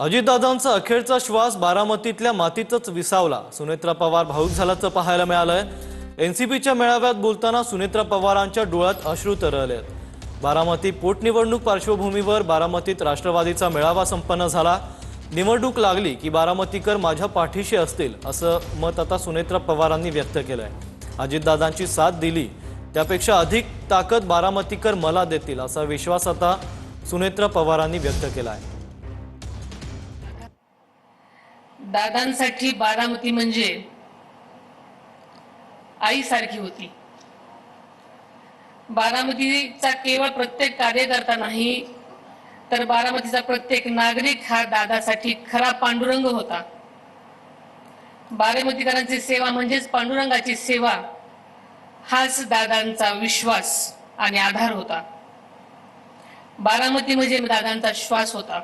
अजितदादांचा अखेरचा श्वास बारामतीतल्या मातीतच विसावला। सुनेत्रा पवार भावुक झाल्याचं पाहायला मिळालंय। एनसीपीच्या मेळाव्यात बोलताना सुनेत्रा पवारांच्या डोळ्यात अश्रू तरळलेत। बारामती पोटनिवडणूक पार्श्वभूमीवर बारामतीत राष्ट्रवादीचा मेळावा संपन्न झाला। निवडणूक लागली की बारामतीकर माझ्या पाठीशी असतील असं मत आता सुनेत्रा पवारांनी व्यक्त केलंय। अजितदादांची साथ दिली त्यापेक्षा अधिक ताकद बारामतीकर मला देतील असा विश्वास आता सुनेत्रा पवारांनी व्यक्त केलाय। दादांसाठी बारामती म्हणजे आईसारखी होती। बारामतीचा केवळ प्रत्येक कार्यकर्ता नाही तर बारामतीचा प्रत्येक नागरिक हा दादासाठी खरा पांडुरंग होता। बारामतीकरांची सेवा म्हणजेच पांडुरंगाची सेवा हाच दादांचा विश्वास आणि आधार होता। बारामती म्हणजे दादांचा श्वास होता।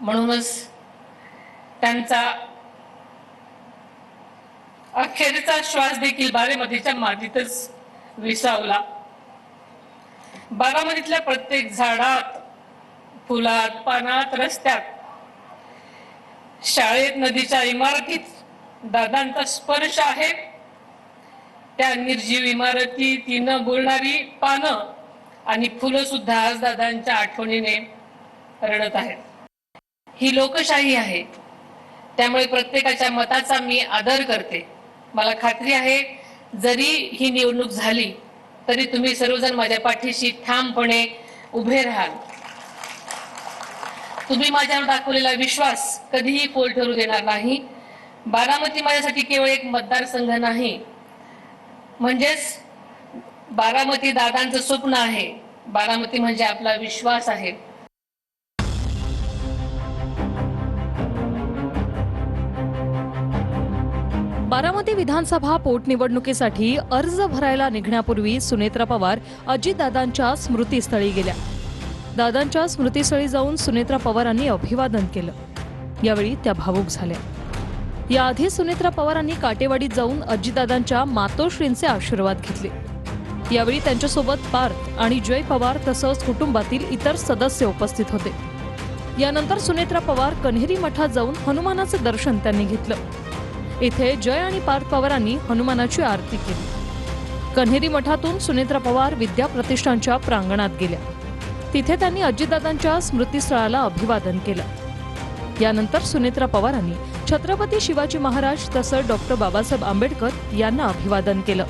म्हणूनच त्यांचा अखेरचा श्वास देखील बारामतीच्या मातीतच विसावला। बारामतीतल्या प्रत्येक झाडात, फुलात, पानात, रस्त्यात, शाळेत, नदीच्या इमारतीत दादांचा स्पर्श आहे। त्या निर्जीव इमारती, तिनं बोलणारी पानं आणि फुलं सुद्धा आज दादांच्या आठवणीने रडत आहेत। ही लोकशाही आहे, त्यामुळे प्रत्येकाच्या मताचा मी आदर करते। मला खात्री आहे जरी ही निवडणूक झाली तरी तुम्ही सर्वजण माझ्या पाठीशी ठामपणे उभे राहाल। तुम्ही माझ्यावर दाखवलेला विश्वास कधीही पोल ठरू देणार नाही। बारामती माझ्यासाठी केवळ एक मतदारसंघ नाही, म्हणजेच बारामती दादांचं स्वप्न आहे। बारामती म्हणजे आपला विश्वास आहे। बारामती विधानसभा पोटनिवडणुकीसाठी अर्ज भरायला निघण्यापूर्वी सुनेत्रा पवार अजितदादांच्या स्मृतीस्थळी गेल्या। दादांच्या स्मृतीस्थळी जाऊन सुनेत्रा पवारांनी अभिवादन केलं। यावेळी त्या भावुक झाल्या। याआधी सुनेत्रा पवारांनी काटेवाडीत जाऊन अजितदादांच्या मातोश्रींचे आशीर्वाद घेतले। यावेळी त्यांच्यासोबत पार्थ आणि जय पवार तसंच कुटुंबातील इतर सदस्य उपस्थित होते। यानंतर सुनेत्रा पवार कन्हेरी मठात जाऊन हनुमानाचे दर्शन त्यांनी घेतलं। इथे जय आणि पार्थ पवारांनी हनुमानाची आरती केली। कन्हेरी मठातून सुनेत्रा पवार विद्या प्रतिष्ठानच्या प्रांगणात गेल्या। तिथे त्यांनी अजितदादांच्या स्मृतीस्थळाला अभिवादन केलं। यानंतर सुनेत्रा पवारांनी छत्रपती शिवाजी महाराज तसंच डॉक्टर बाबासाहेब आंबेडकर यांना अभिवादन केलं।